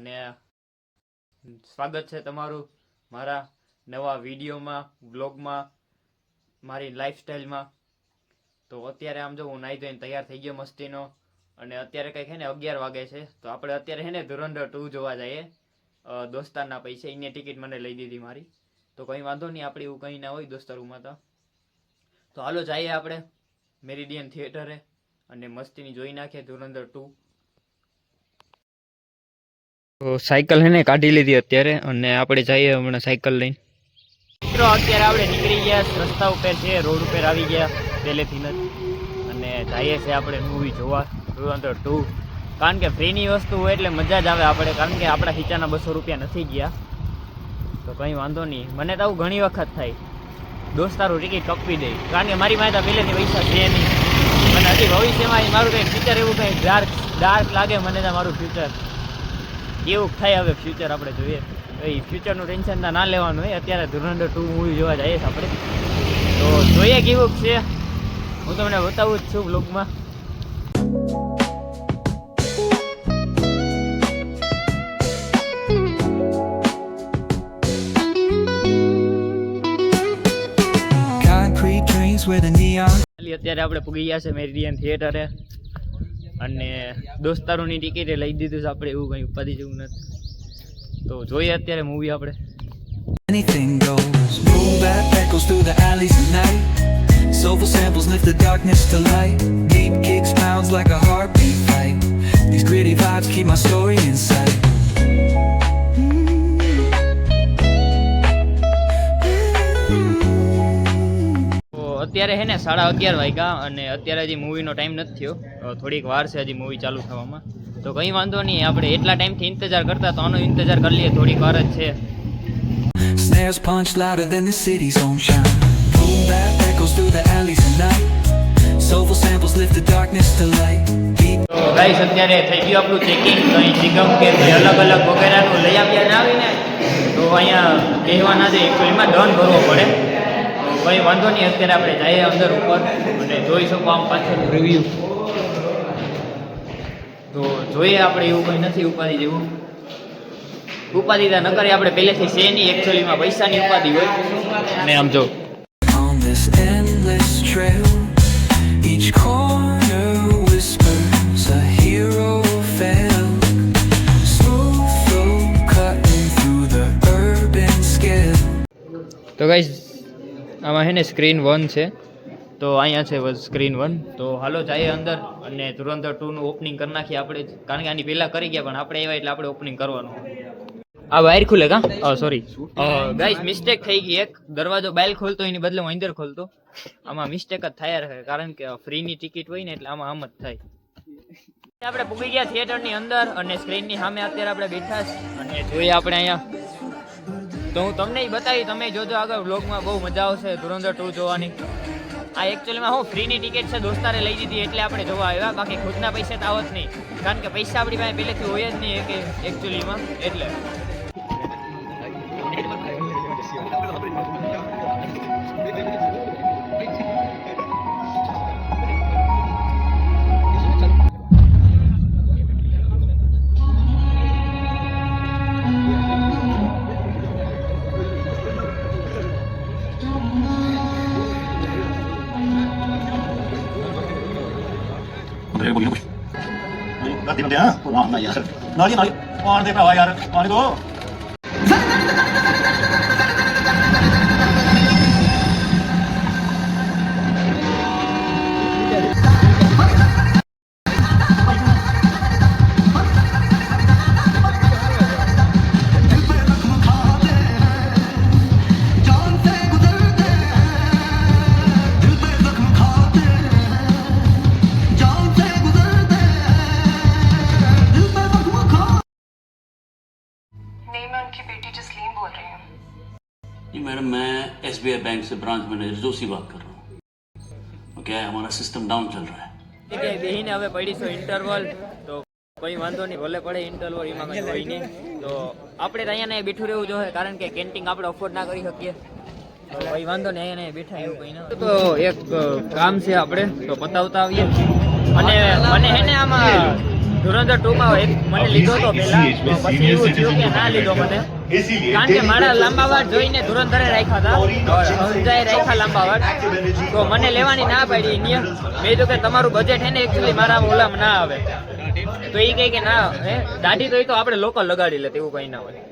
અને સ્વાગત છે તમારું મારા નવા વિડીયોમાં, બ્લોગમાં, મારી લાઈફસ્ટાઈલમાં. તો અત્યારે આમ જો હું નાહી ધોઈને તૈયાર થઈ ગયો મસ્તીનો, અને અત્યારે કંઈક હે ને 11 વાગે છે. તો આપણે અત્યારે હે ને ધુરંધર 2 જોવા જઈએ. દોસ્તારના પૈસે એની ટિકિટ મને લઈ દીધી મારી, તો કંઈ વાંધો નહીં, આપણે એવું કંઈ ના હોય દોસ્તારોમાં. તો હાલો જઈએ આપણે મેરિડિયન થિયેટરે અને મસ્તીની જોઈ નાખીએ ધુરંધર 2. તો સાયકલ હે ને કાઢી લીધી અત્યારે, અને આપણે જઈએ હમણાં સાયકલ લઈને. મિત્રો અત્યારે આપણે નીકળી ગયા, રસ્તા ઉપર છે, રોડ ઉપર આવી ગયા પહેલેથી જ, અને જઈએ છીએ આપણે મૂવી જોવા ધુરંધર 2. કારણ કે ફ્રીની વસ્તુ હોય એટલે મજા જ આવે આપણે, કારણ કે આપણા ખીચાના 200 રૂપિયા નથી ગયા. તો કંઈ વાંધો નહીં, મને તો આવું ઘણી વખત થાય, દોસ્તારો ટિકિટ કપવી દે, કારણ કે મારી પાસે પહેલેથી પૈસા છે નહીં, અને હજી ભવિષ્યમાં મારું કંઈક ફ્યુચર એવું કંઈક ડાર્ક લાગે મને તો મારું ફ્યુચર કેવું થાય. હવે ફ્યુચર આપણે જોઈએ, એ ફ્યુચરનું ટેન્શન ના લેવાનું હોય. અત્યારે ધુરંધર 2 મૂવી જોવા જઈએ છીએ આપણે, તો જોઈએ કેવું છે, હું તમને બતાવું જ છું બ્લોગમાં. અત્યારે આપણે પૂગી ગયા છે મેરિડિયન થિયેટરે, અને દોસ્તારોની ટિકિટે લઈ દીધું છે આપણે, એવું કંઈ ઉપાધિ જેવું નથી. તો જોઈએ અત્યારે મૂવી આપણે. Anything goes. Boom bap echoes through the alleys at night. Soulful samples lift the darkness to light. Deep kicks pounds like a heartbeat fight. These gritty vibes keep my story in sight. અત્યારે હે ને 11:30 વાગ્યા, અને અત્યારે હજી મૂવીનો time નથી થયો, થોડીક વાર છે હજી મૂવી ચાલુ થવામાં. તો કંઈ વાંધો નહીં, આપણે એટલા ટાઈમથી ઇંતજાર કરતા, તો આનો ઇંતજાર કરી લઈએ, થોડીક વાર જ છે. Snares punch louder than the city's own shine. Boom bap echoes through the alleys at night. Soulful samples lift the darkness to light. તો ગાઈસ અત્યારે થઈ ગયું આપણું ચેકિંગ. તો અહીં નિગમ કે અલગ અલગ વગેરેનું લઈ આવ્યા આવીને, તો અહીંયા કહેવાના છે એકચ્યુઅલીમાં દંડ ભરવો પડે. કંઈ વાંધો નહીં, અત્યારે આપણે જઈએ અંદર ઉપર અને જોઈ શકો આમ પાછળ રિવ્યૂ. તો જોઈએ આપણે, એવું કંઈ નથી ઉપાધિ જેવું. ઉપાધિ ન કરીએ આપણે પહેલેથી છે નહીં, એકચ્યુઅલીમાં પૈસાની ઉપાધિ હોય. અને આમ જો On this endless trail, each corner whispers a hero fell. Smooth flow cutting through the urban scale. તો ગાઈસ આમાં છે ને સ્ક્રીન 1 છે, તો અહીંયા છે સ્ક્રીન 1. તો હાલો જઈએ અંદર અને ધુરંધર 2નું ઓપનિંગ કરી નાખીએ આપણે, કારણ કે આની પહેલાં કરી ગયા, પણ આપણે આવ્યા એટલે આપણે ઓપનિંગ કરવાનું. આ બહાર ખુલે કા, સોરી ગાઈસ મિસ્ટેક થઈ ગઈ, એક દરવાજો બહાર ખોલતો એની બદલે હું અંદર ખોલતો. આમાં મિસ્ટેક જ થાય રહે, કારણ કે ફ્રીની ટિકિટ હોય ને એટલે આમાં આમ જ થાય. આપણે પૂગી ગયા થિયેટરની અંદર, અને સ્ક્રીનની સામે અત્યારે આપણે બેઠા છે, અને જોઈએ આપણે અહીંયા. તો હું તમને બતાવી, તમે જોજો આગળ વ્લોગમાં, બહુ મજા આવશે ધુરંધર 2 જોવાની. આ એકચ્યુઅલીમાં હું ફ્રીની ટિકિટ છે, દોસ્તારે લઈ દીધી એટલે આપણે જોવા આવ્યા, બાકી ખુદના પૈસા તો આવત નહીં, કારણ કે પૈસા આપણી પાસે પહેલેથી હોય જ નહીં કે એકચ્યુઅલીમાં, એટલે. गद्दी बंदे हैं ना यार नाली पान दे भरावा यार पानी दो मैडम मैं एसबीआई बैंक से ब्रांच मैनेजर जोशी बात कर रहा हूँ. क्या है, हमारा सिस्टम डाउन चल रहा है. બેહીને હવે પડીશું ઇન્ટરવલ, તો કોઈ વાંધો નહીં, ભલે પડે ઇન્ટરવલ, એમાં કંઈ હોય નહીં. તો આપણે તો અહીંયા બેઠું રહેવું જોઈએ, કારણ કે કેન્ટીન આપણે અફોર્ડ ના કરી શકીએ. કોઈ વાંધો નહીં, અહીંયા બેઠા એવું કંઈ ના. તો એક કામ છે આપણે, તો પતાવતા આવીએ. અને મને હે ને આમાં ધુરંધર 2 માં એક મને લીધો તો પહેલા, તો પછી એવું થયું કે ના લીધો મને, કારણ કે મારા લાંબા વાળ જોઈને ધુરંધરે રાખ્યા હતા, હંજાએ રાખ્યા લાંબા વાળ, તો મને લેવાની ના પાડી. મેં કીધું કે તમારું બજેટ છે ને એકચ્યુઅલી મારા ઓલામાં ના આવે, તો એ કહે કે ના દાઢી તો એ તો આપણે લોકલ લગાડી લે, એવું કંઈ ના હોય,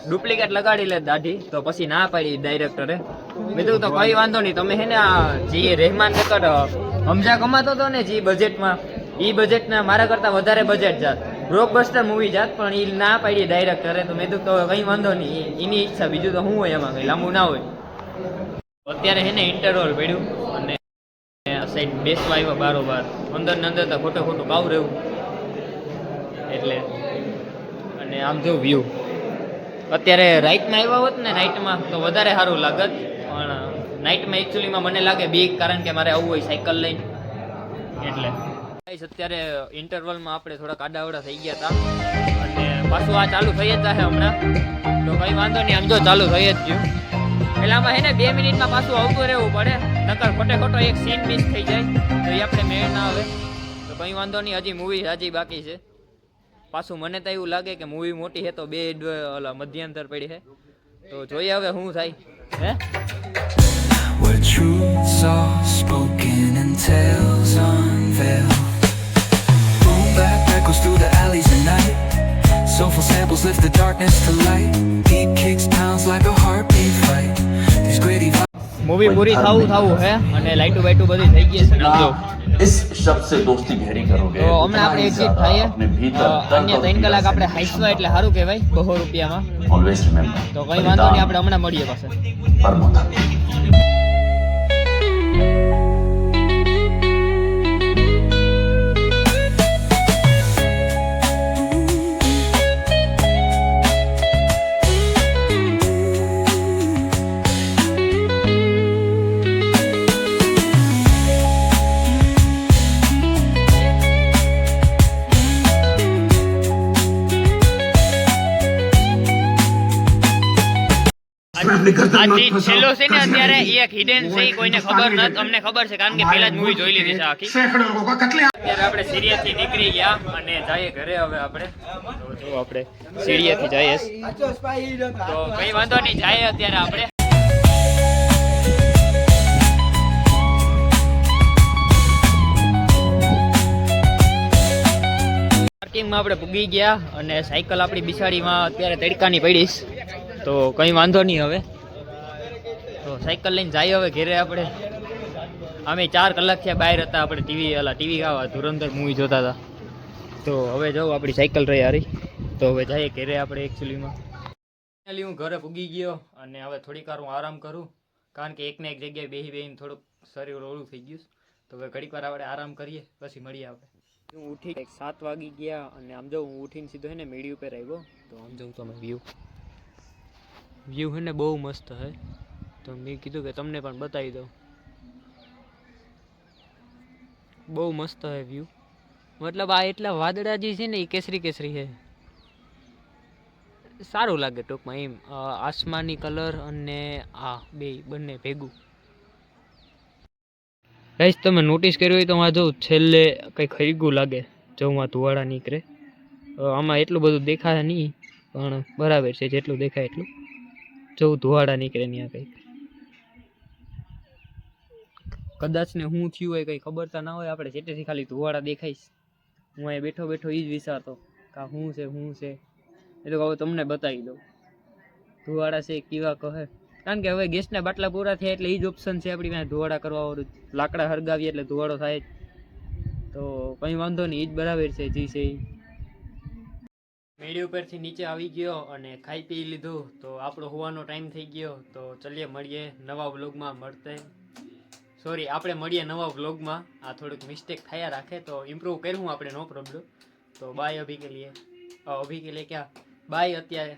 ડુપ્લિકેટ લગાડી લે દાઢી, તો પછી ના પાડી ડાયરેક્ટરે. મેં કીધું તો કઈ વાંધો નહીં, તમે હે ને આ જે રહેમાન નકર હમજા કમાતો હતો ને જે બજેટમાં, એ બજેટના મારા કરતા વધારે બજેટ જાત, બ્લોકબસ્ટર મૂવી જાત, પણ એ ના પાડી ડાયરેક્ટરે. તો મેં કીધું તો કઈ વાંધો નહીં, એની ઈચ્છા, બીજું તો શું હોય એમાં, કઈ લાંબુ ના હોય. અત્યારે હે ને ઇન્ટરવલ પડ્યું અને સાઈડ બેસવા આવ્યા બારોબાર, અંદર ને અંદર તો ખોટું કાવ રહેવું એટલે. અને આમ જો વ્યૂ અત્યારે રાઈટમાં આવ્યા હોત ને, નાઇટમાં તો વધારે સારું લાગત, પણ નાઇટમાં એકચ્યુઅલીમાં મને લાગે બીક, કારણ કે મારે આવવું હોય સાયકલ લઈને એટલે. અત્યારે ઇન્ટરવલમાં આપણે થોડાક આડાવડા થઈ ગયા હતા અને પાછું આ ચાલુ થઈ જ જશે હમણાં, તો કંઈ વાંધો નહીં, આમ જો ચાલુ થઈ જ ગયું. એટલે આમાં હે ને 2 મિનિટમાં પાછું આવતું રહેવું પડે, નકર ખોટો એક સીન મિસ થઈ જાય તો એ આપણે મેળ ના આવે. તો કંઈ વાંધો નહીં, હજી મૂવી હજી બાકી છે. પાછું મને તો એવું લાગે કે મૂવી મોટી છે તો બે મધ્યાંતર પડી છે, તો જોઈએ હવે શું થાય. હે Where truths are spoken and tales unveiled. Boom bap echoes through the alleys at night. Soulful samples lift the darkness to light. Beat kicks pounds like a heartbeat fight. These gritty movie પૂરી થવું હે અને લાઈટું બાઈટું બધી થઈ ગઈ છે. સમજો इस शब्द से दोस्ती गहरी करोगे તો હમણાં આપણે એક્ઝિટ થાય, અન્ય 3 કલાક આપણે હાઈસવા એટલે સારું કહેવાય 200 રૂપિયામાં. ऑलवेज रिमेंबर તો કંઈ વાંધો નહીં, આપણે હમણાં મળીએ પાછા. परमोता આ ચીજ છેલ્લો છે ને અત્યારે એ એક હિડન છે, ઈ કોઈને ખબર નથી, અમને ખબર છે કારણ કે પહેલા જ મૂવી જોઈ લીધી છે આખી. અત્યારે આપણે સીરિયાથી નીકળી ગયા અને જઈએ ઘરે હવે આપણે. તો જો આપણે સીરિયાથી જઈએ તો કઈ વાંધો નહીં, જઈએ અત્યારે આપણે. પાર્કિંગમાં આપણે પૂગી ગયા અને સાયકલ આપણી બિસાડીમાં અત્યારે તડકાની પડીશ, તો કંઈ વાંધો નહીં. હવે તો સાયકલ લઈને જઈએ હવે ઘેરે આપણે. અમે 4 કલાક થયા બહાર હતા, આપણે ટીવી ખાવા ધુરંધર મૂવી જોતા હતા. તો હવે જાઉં આપણી સાયકલ રહી હારી, તો હવે જઈએ ઘેરે આપણે. એકચ્યુઅલીમાં હું ઘરે પૂગી ગયો અને હવે થોડીક વાર હું આરામ કરું, કારણ કે એકને એક જગ્યાએ બેહીને થોડુંક શરીર ઓળું થઈ ગયું. તો હવે ઘડીક વાર આપણે આરામ કરીએ, પછી મળીએ આપણે. હું ઉઠી 7 વાગી ગયા અને આમ જો હું ઉઠીને સીધો હે ને મેળી ઉપર આવ્યો. તો આમ જાઉં તમે વ્યૂ હે ને બહુ મસ્ત હે, તો મેં કીધું કે તમને પણ બતાવી દઉં. બહુ મસ્ત હે વ્યૂ, મતલબ આ એટલા વાદળા જે છે ને એ કેસરી છે, સારું લાગે ટૂંકમાં એમ. આસમાની કલર અને આ બંને ભેગું. ગાઈસ તમે નોટિસ કર્યું હોય તો આ જો છેલ્લે કંઈક હરીગું લાગે, જો આ ધુવાડા નીકળે. આમાં એટલું બધું દેખાય નહીં, પણ બરાબર છે જેટલું દેખાય એટલું. જો ધુવાડા નીકળે ત્યાં કંઈક, કદાચ ને હું થયું હોય કંઈ ખબર તો ના હોય, આપણે જેટેથી ખાલી ધુવાડા દેખાઈશ. હું અહીંયા બેઠો એ જ વિચારતો કે શું છે એ તો હવે તમને બતાવી દઉં. ધુવાડા છે કેવા કહે, કારણ કે હવે ગેસના બાટલા પૂરા થયા એટલે એ જ ઓપ્શન છે આપણી પાસે ધુવાડા કરવાવાળું. લાકડા હરગાવીએ એટલે ધુવાડો થાય જ, તો કંઈ વાંધો નહીં, એ જ બરાબર છે જે છે એ. મેળી ઉપરથી નીચે આવી ગયો અને ખાઈ પી લીધું, તો આપણો હોવાનો ટાઈમ થઈ ગયો. તો ચલીએ મળીએ નવા વ્લોગમાં. આપણે મળીએ નવા વ્લોગમાં. આ થોડુંક મિસ્ટેક થયા રાખે તો ઇમ્પ્રૂવ કર્યું આપણે, નો પ્રોબ્લેમ. તો બાય અભી કે લીએ ક્યાં બાય અત્યારે.